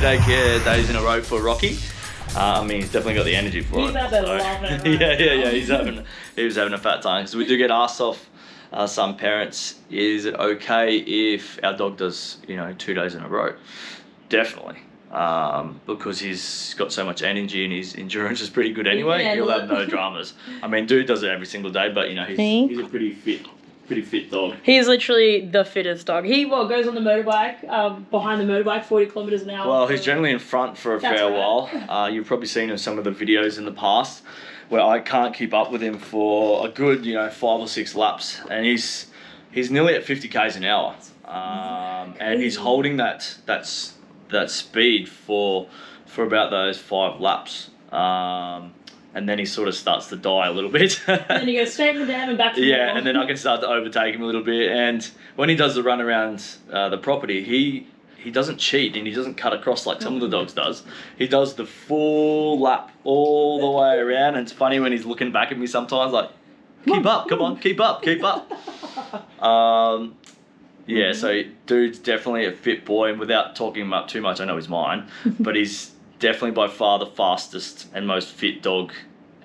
2 days in a row for Rocky. I mean, he's definitely got the energy for it. He's out there loving it. Right? Yeah. He was having a fat time. Because we do get asked off some parents, is it okay if our dog does, 2 days in a row? Definitely. Because he's got so much energy and his endurance is pretty good anyway. Yeah, He'll have no dramas. I mean, dude does it every single day, but he's a pretty fit dog. He's literally the fittest dog. He goes on the motorbike, behind the motorbike, 40 kilometers an hour. Well, he's generally in front for a fair while. You've probably seen in some of the videos in the past where I can't keep up with him for a good, 5 or 6 laps, and he's nearly at 50 k's an hour, and he's holding that speed for about those 5 laps. And then he sort of starts to die a little bit. And then he goes straight from the dam and back to the yeah, and then I can start to overtake him a little bit. And when he does the run around the property, he doesn't cheat and he doesn't cut across like some of the dogs does. He does the full lap all the way around. And it's funny when he's looking back at me sometimes like, keep up, come on, keep up. Yeah, so dude's definitely a fit boy, and without talking him up too much, I know he's mine, but he's definitely by far the fastest and most fit dog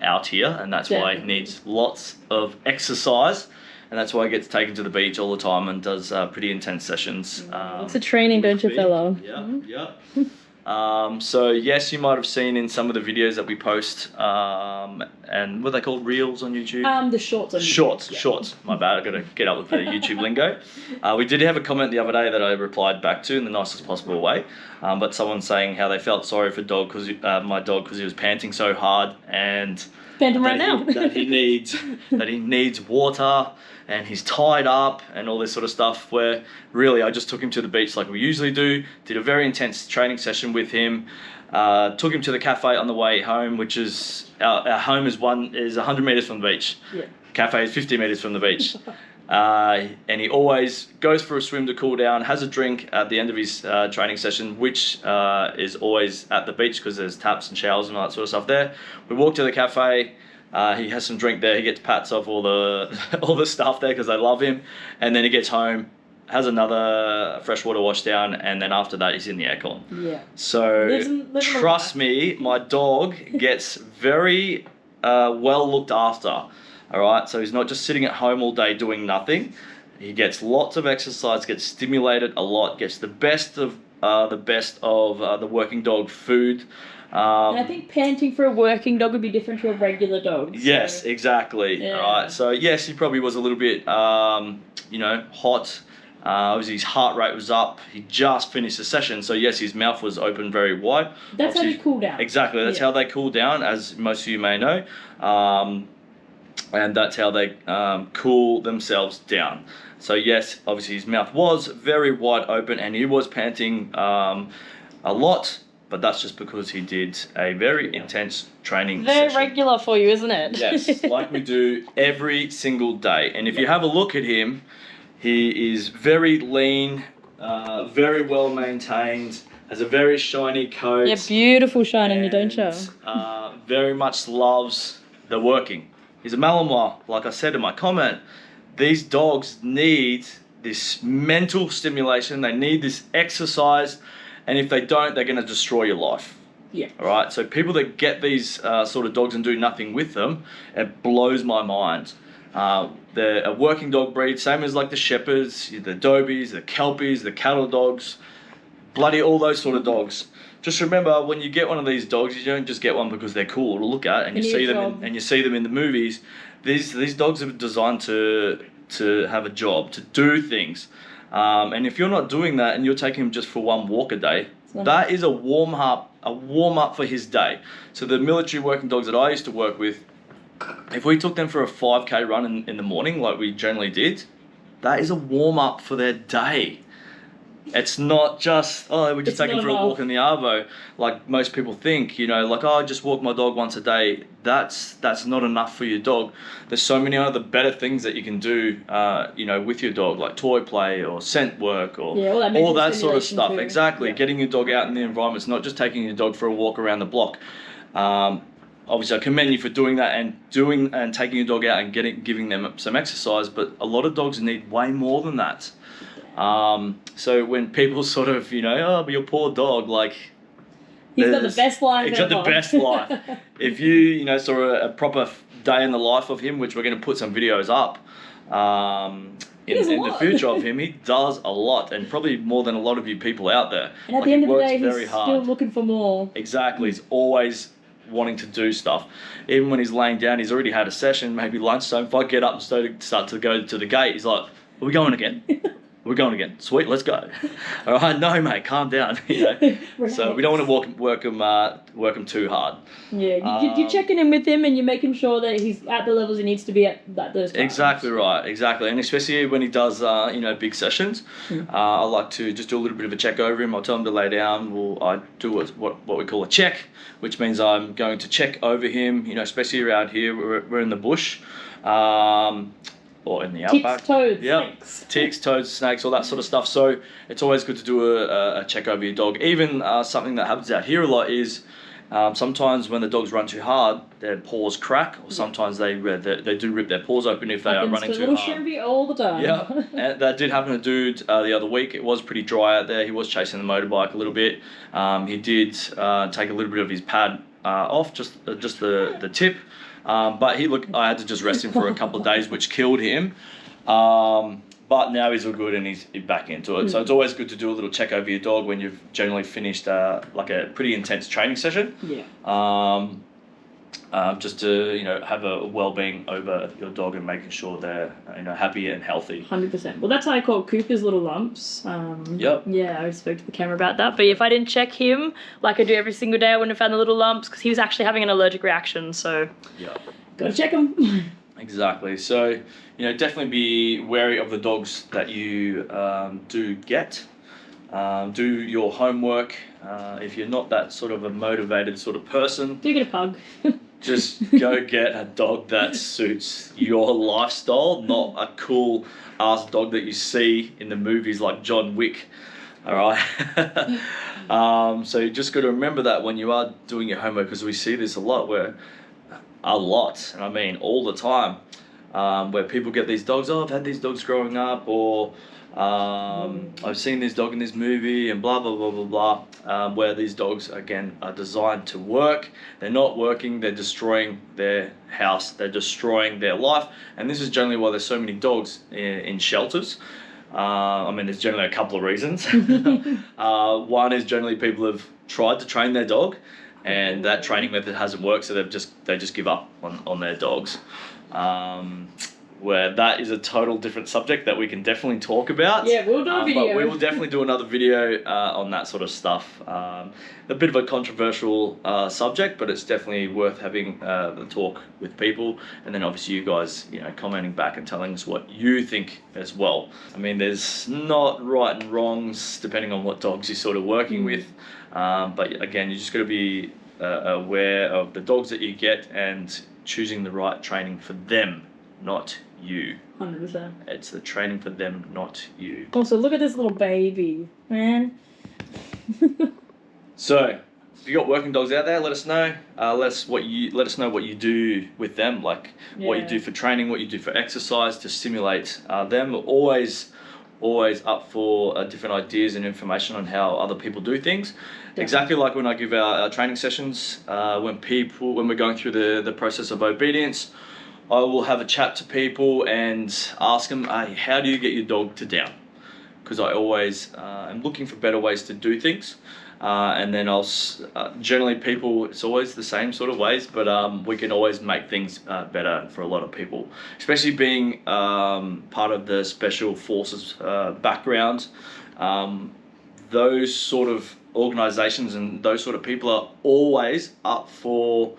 out here, and that's why he needs lots of exercise, and that's why he gets taken to the beach all the time and does pretty intense sessions. It's a training, don't you, fella? Yeah. So yes, you might have seen in some of the videos that we post, and what are they called, reels on YouTube? The shorts on YouTube. Shorts. My bad, I got to get up with the YouTube lingo. We did have a comment the other day that I replied back to in the nicest possible way, but someone saying how they felt sorry for my dog because he was panting so hard and that he needs water and he's tied up and all this sort of stuff, where really I just took him to the beach like we usually do, did a very intense training session with him, took him to the cafe on the way home, which is, our home is 100 metres from the beach. Yeah. Cafe is 50 metres from the beach. And he always goes for a swim to cool down, has a drink at the end of his training session, which is always at the beach because there's taps and showers and all that sort of stuff there. We walk to the cafe, he has some drink there, he gets pats off all the stuff there because they love him, and then he gets home, has another freshwater wash down, and then after that he's in the aircon. Yeah. So trust me, my dog gets very well looked after. All right, so he's not just sitting at home all day doing nothing. He gets lots of exercise, gets stimulated a lot, gets the best of the working dog food. And I think panting for a working dog would be different to a regular dog. Yes, exactly. Yeah. All right, so yes, he probably was a little bit, hot. Obviously his heart rate was up. He just finished the session, so yes, his mouth was open very wide. That's how they cool down. Exactly, that's how they cool down, as most of you may know. And that's how they cool themselves down. So yes, obviously his mouth was very wide open and he was panting a lot, but that's just because he did a very intense training session. Very regular for you, isn't it? Yes, like we do every single day. And if you have a look at him, he is very lean, very well maintained, has a very shiny coat. Yeah, beautiful shine on you, don't you? Very much loves the working. He's a Malinois, like I said in my comment. These dogs need this mental stimulation. They need this exercise, and if they don't, they're going to destroy your life. Yeah. All right. So people that get these sort of dogs and do nothing with them, it blows my mind. They're a working dog breed, same as like the Shepherds, the Dobies, the Kelpies, the cattle dogs, bloody all those sort of dogs. Just remember, when you get one of these dogs, you don't just get one because they're cool to look at, and you see them in the movies. These dogs are designed to have a job, to do things. And if you're not doing that and you're taking him just for one walk a day, that is a warm up for his day. So the military working dogs that I used to work with, if we took them for a 5K run in the morning, like we generally did, that is a warm up for their day. It's not just, we're just taking for a walk in the arvo, like most people think, I just walk my dog once a day. That's not enough for your dog. There's so many other better things that you can do, with your dog, like toy play or scent work or all that sort of stuff. Too. Exactly. Yeah. Getting your dog out in the environment. It's not just taking your dog for a walk around the block. Obviously, I commend you for doing that and taking your dog out and giving them some exercise, but a lot of dogs need way more than that. So when people sort of, but your poor dog, like, He's got the best life He's got the ever. best life. If you know, saw a proper day in the life of him, which we're going to put some videos up in the future of him, he does a lot, and probably more than a lot of you people out there. And at the end of the day, very he's hard. still looking for more. Exactly. He's always wanting to do stuff. Even when he's laying down, he's already had a session, maybe lunchtime. If I get up and start to go to the gate, he's like, "Are we going again? We're going again. Sweet, let's go." All right, no, mate, calm down. You know, so we don't want to work him too hard. Yeah, you're checking in with him and you're making sure that he's at the levels he needs to be at those times. Exactly right, exactly, and especially when he does big sessions, I like to just do a little bit of a check over him. I'll tell him to lay down. I do what we call a check, which means I'm going to check over him. You know, especially around here, we're in the bush. Or in the outback. Ticks, toads, snakes. Ticks, toads, snakes, all that sort of stuff. So it's always good to do a check over your dog. Even something that happens out here a lot is sometimes when the dogs run too hard, their paws crack, or sometimes they do rip their paws open if they are running too hard. Shrimpy all the time. Yeah, and that did happen to a dude the other week. It was pretty dry out there. He was chasing the motorbike a little bit. He did take a little bit of his pad off, just the tip. But I had to just rest him for a couple of days, which killed him. But now he's all good and he's back into it. So it's always good to do a little check over your dog when you've generally finished like a pretty intense training session. Yeah. Just to have a well-being over your dog and making sure they're happy and healthy. 100%. Well, that's how I caught Cooper's little lumps. Yep. Yeah, I spoke to the camera about that. But if I didn't check him like I do every single day, I wouldn't have found the little lumps because he was actually having an allergic reaction. So gotta check him. Exactly. So definitely be wary of the dogs that you do get. Do your homework. If you're not that sort of a motivated sort of person, Do get a pug. just go get a dog that suits your lifestyle, not a cool ass dog that you see in the movies like John Wick. All right. So you just got to remember that when you are doing your homework, because we see this a lot, and I mean all the time, where people get these dogs. Oh, I've had these dogs growing up, or I've seen this dog in this movie, and blah blah blah blah blah. Where these dogs again are designed to work. They're not working. They're destroying their house. They're destroying their life. And this is generally why there's so many dogs in shelters. I mean, there's generally a couple of reasons. One is generally people have tried to train their dog, and that training method hasn't worked, so they just give up on their dogs. Where that is a total different subject that we can definitely talk about. Yeah, we'll do a video. But we will definitely do another video on that sort of stuff. A bit of a controversial subject, but it's definitely worth having the talk with people, and then obviously you guys, commenting back and telling us what you think as well. I mean, there's not right and wrongs depending on what dogs you're sort of working with, but again, you just got to be aware of the dogs that you get and choosing the right training for them, not you. 100%. It's the training for them, not you. Also, look at this little baby, man. So, if you got working dogs out there, let us know. Let us know what you do with them, like what you do for training, what you do for exercise to stimulate them. Always up for different ideas and information on how other people do things. Definitely. Exactly like when I give our training sessions, when we're going through the process of obedience, I will have a chat to people and ask them, how do you get your dog to down? Because I always am looking for better ways to do things. And then generally people, it's always the same sort of ways, but we can always make things better for a lot of people. Especially being part of the Special Forces background, those sort of organizations and those sort of people are always up for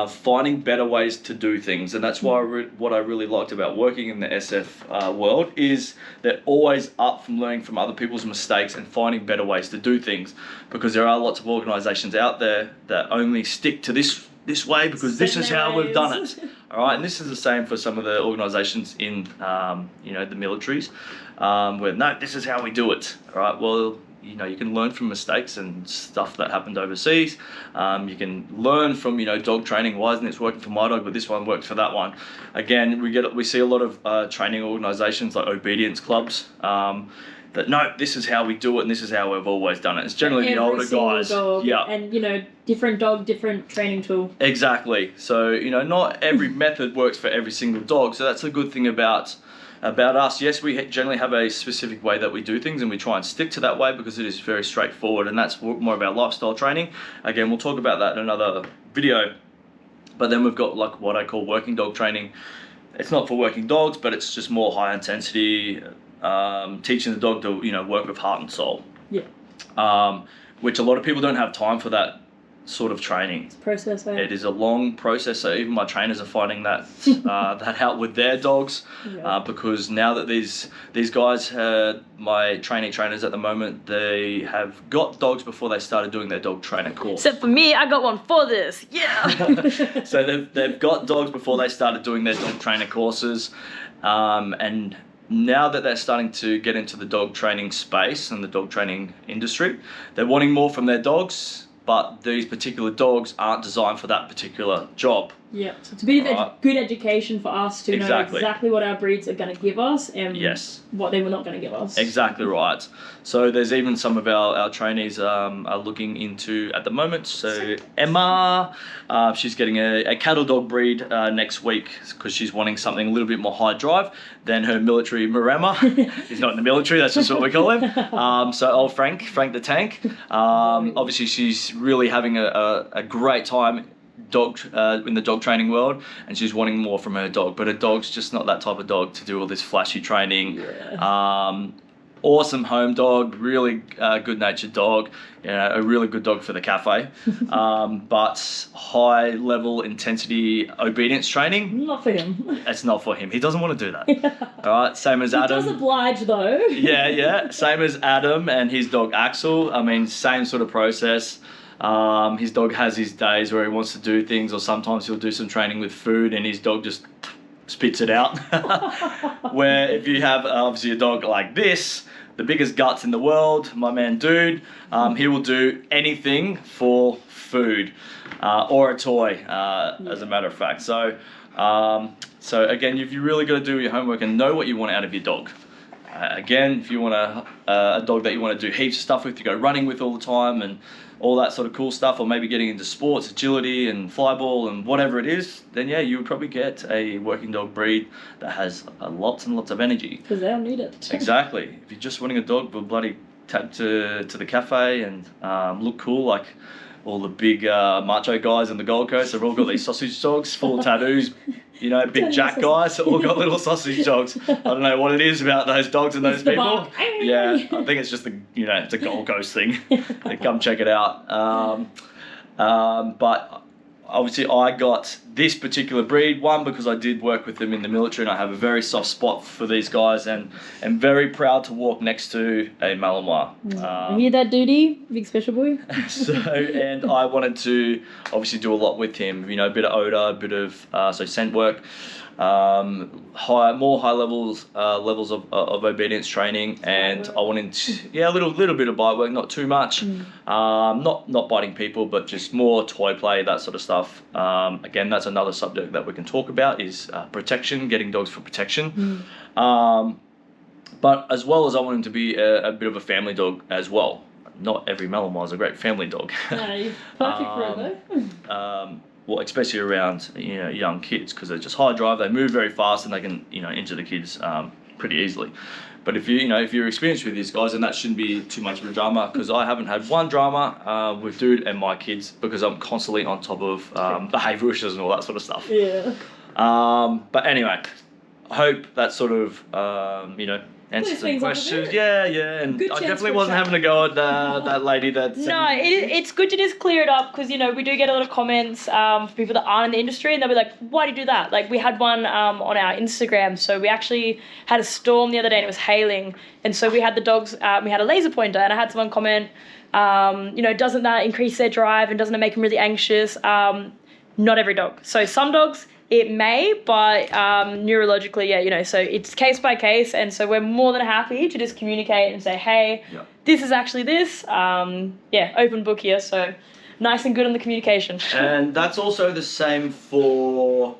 finding better ways to do things, and that's why what I really liked about working in the SF world is they're always up from learning from other people's mistakes and finding better ways to do things, because there are lots of organizations out there that only stick to this way because this is how we've done it. All right, and this is the same for some of the organizations in the militaries, where no, this is how we do it. All right, well, you can learn from mistakes and stuff that happened overseas. You can learn from, dog training. Why isn't this working for my dog, but this one worked for that one? Again, we see a lot of training organizations like obedience clubs. that no, this is how we do it and this is how we've always done it. It's generally the Every older single guys. dog, Yeah. and different dog, different training tool. Exactly. So, not every method works for every single dog. So that's a good thing about us. Yes, we generally have a specific way that we do things, and we try and stick to that way because it is very straightforward, and that's more of our lifestyle training. Again, we'll talk about that in another video. But then we've got like what I call working dog training. It's not for working dogs, but it's just more high intensity, teaching the dog to work with heart and soul. Yeah. Which a lot of people don't have time for that sort of training. It's a process. It is a long process. So even my trainers are finding that that out with their dogs, because now that these guys, my trainers at the moment, they have got dogs before they started doing their dog trainer course. Except for me, I got one for this. Yeah. So they've got dogs before they started doing their dog trainer courses, and now that they're starting to get into the dog training space and the dog training industry, they're wanting more from their dogs, but these particular dogs aren't designed for that particular job. Yeah, so it's a bit of good education for us to know exactly what our breeds are going to give us and what they were not going to give us. Exactly right. So there's even some of our trainees are looking into at the moment. So Emma, she's getting a cattle dog breed next week because she's wanting something a little bit more high drive than her military Maremma. He's not in the military, that's just what we call him. So old Frank the Tank. Obviously she's really having a great time in the dog training world, and she's wanting more from her dog, but her dog's just not that type of dog to do all this flashy training. Awesome home dog, really good natured dog, a really good dog for the cafe, but high level intensity obedience training, not for him. It's not for him. He doesn't want to do that. All right, same as Adam. He does oblige though. Yeah, same as Adam and his dog Axel. I mean, same sort of process. His dog has his days where he wants to do things, or sometimes he'll do some training with food and his dog just spits it out. Where if you have obviously a dog like this, the biggest guts in the world, my man Dude, he will do anything for food or a toy, as a matter of fact. So again, if you really got to do your homework and know what you want out of your dog. Again, if you want a dog that you want to do heaps of stuff with, to go running with all the time and all that sort of cool stuff, or maybe getting into sports, agility and flyball and whatever it is, then yeah, you would probably get a working dog breed that has lots and lots of energy. Because they'll need it. Exactly. If you're just wanting a dog with bloody tap to the cafe and look cool like all the big macho guys in the Gold Coast, they've all got these sausage dogs full of tattoos. Big Jack guys, all got little sausage dogs. I don't know what it is about those dogs and those people. Yeah, I think it's just it's a Gold Coast thing. Come check it out. But obviously I got this particular breed, one, because I did work with them in the military and I have a very soft spot for these guys, and I'm very proud to walk next to a Malinois. You hear that, Duty? Big special boy. And I wanted to obviously do a lot with him, a bit of odor, a bit of scent work, more high levels of obedience training, and I wanted a little bit of bite work, not too much, not biting people, but just more toy play, that sort of stuff. Again, that's another subject that we can talk about, is protection, getting dogs for protection. But as well as I want him to be a bit of a family dog as well. Not every Malinois is a great family dog. No, you're perfect for it though. Well, especially around young kids, because they're just high drive, they move very fast, and they can injure the kids pretty easily. But if you're experienced with these guys, then that shouldn't be too much of a drama, because I haven't had one drama with Dude and my kids, because I'm constantly on top of behaviour issues and all that sort of stuff. Yeah. But anyway, I hope that sort of answers some questions. Yeah, and I definitely wasn't having to go at that lady that. No, it's good to just clear it up, because we do get a lot of comments for people that aren't in the industry, and they'll be like, "Why do you do that?" Like, we had one on our Instagram. So we actually had a storm the other day, and it was hailing, and so we had the dogs. We had a laser pointer, and I had someone comment, doesn't that increase their drive, and doesn't it make them really anxious? Not every dog. So some dogs, it may, but neurologically, so it's case by case, and so we're more than happy to just communicate and say, hey, this is actually this. Open book here, so nice and good on the communication. And that's also the same for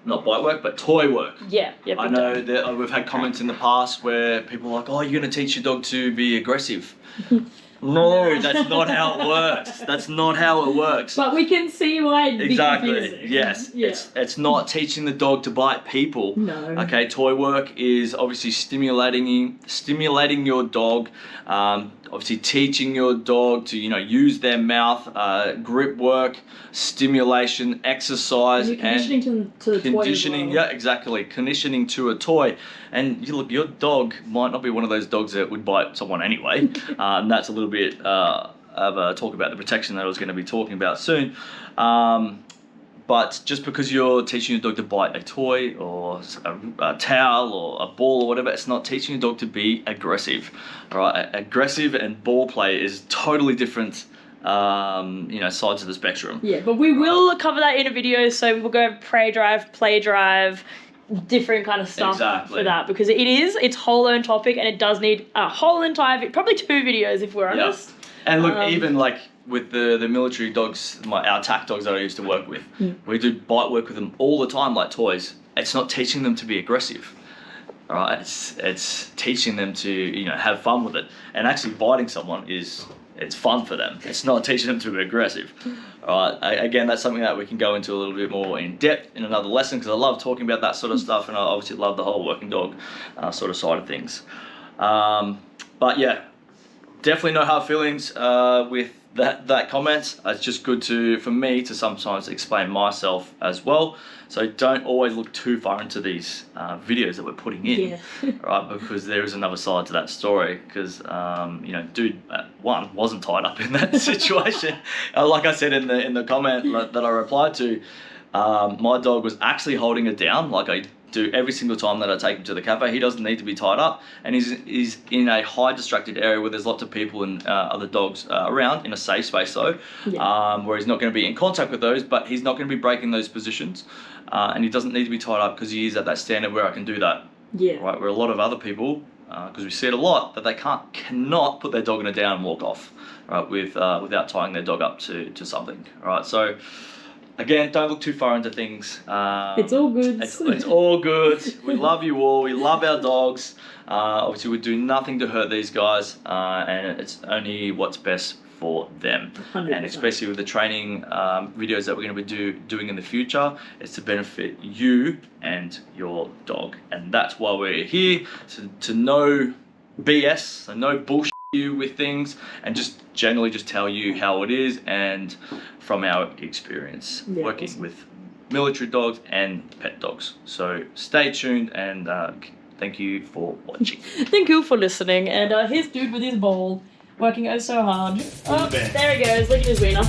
not bite work, but toy work. Yeah, yeah. I know that we've had comments in the past where people are like, oh, you're going to teach your dog to be aggressive. No, that's not how it works. That's not how it works. But we can see why it'd be Exactly. confusing. Yes. Yeah. It's not teaching the dog to bite people. No. Okay. Toy work is obviously stimulating your dog. Obviously teaching your dog to use their mouth. Grip work, stimulation, exercise, You're conditioning to the toy. Conditioning. Yeah, exactly. Conditioning to a toy. And look, your dog might not be one of those dogs that would bite someone anyway. And that's a little bit of a talk about the protection that I was going to be talking about soon. But just because you're teaching your dog to bite a toy or a towel or a ball or whatever, it's not teaching your dog to be aggressive. All right, aggressive and ball play is totally different. Sides of the spectrum. Yeah, but we will cover that in a video. So we'll go over prey drive, play drive, different kind of stuff for that, because it's whole own topic and it does need a whole entire probably 2 videos if we're honest. And look, even like with the military dogs, our attack dogs that I used to work with, we do bite work with them all the time like toys. It's not teaching them to be aggressive. All right, it's teaching them to have fun with it. And actually biting someone it's fun for them. It's not teaching them to be aggressive. All right, again, that's something that we can go into a little bit more in depth in another lesson, because I love talking about that sort of stuff, and I obviously love the whole working dog sort of side of things. But yeah, definitely no hard feelings with that comment. It's just good for me to sometimes explain myself as well. So don't always look too far into these videos that we're putting in, right? Because there is another side to that story. Because dude, one wasn't tied up in that situation. Like I said in the comment that I replied to, my dog was actually holding it down, like I do every single time that I take him to the cafe. He doesn't need to be tied up, and he's in a high distracted area where there's lots of people and other dogs around, in a safe space though, where he's not going to be in contact with those, but he's not going to be breaking those positions, and he doesn't need to be tied up because he is at that standard where I can do that. Right, where a lot of other people, because we see it a lot, that they cannot put their dog in a down and walk off, right, without tying their dog up to something. Right, so again, don't look too far into things. It's all good. It's all good. We love you all. We love our dogs. Obviously, we do nothing to hurt these guys, and it's only what's best for them. 100%. And especially with the training videos that we're going to be doing in the future, it's to benefit you and your dog. And that's why we're here, to know BS, so no bullshit you with things, and just generally just tell you how it is, and from our experience working with military dogs and pet dogs. So stay tuned, and thank you for watching. Thank you for listening. And here's dude with his ball, working oh so hard. Oh, there he goes. Look at his wiener.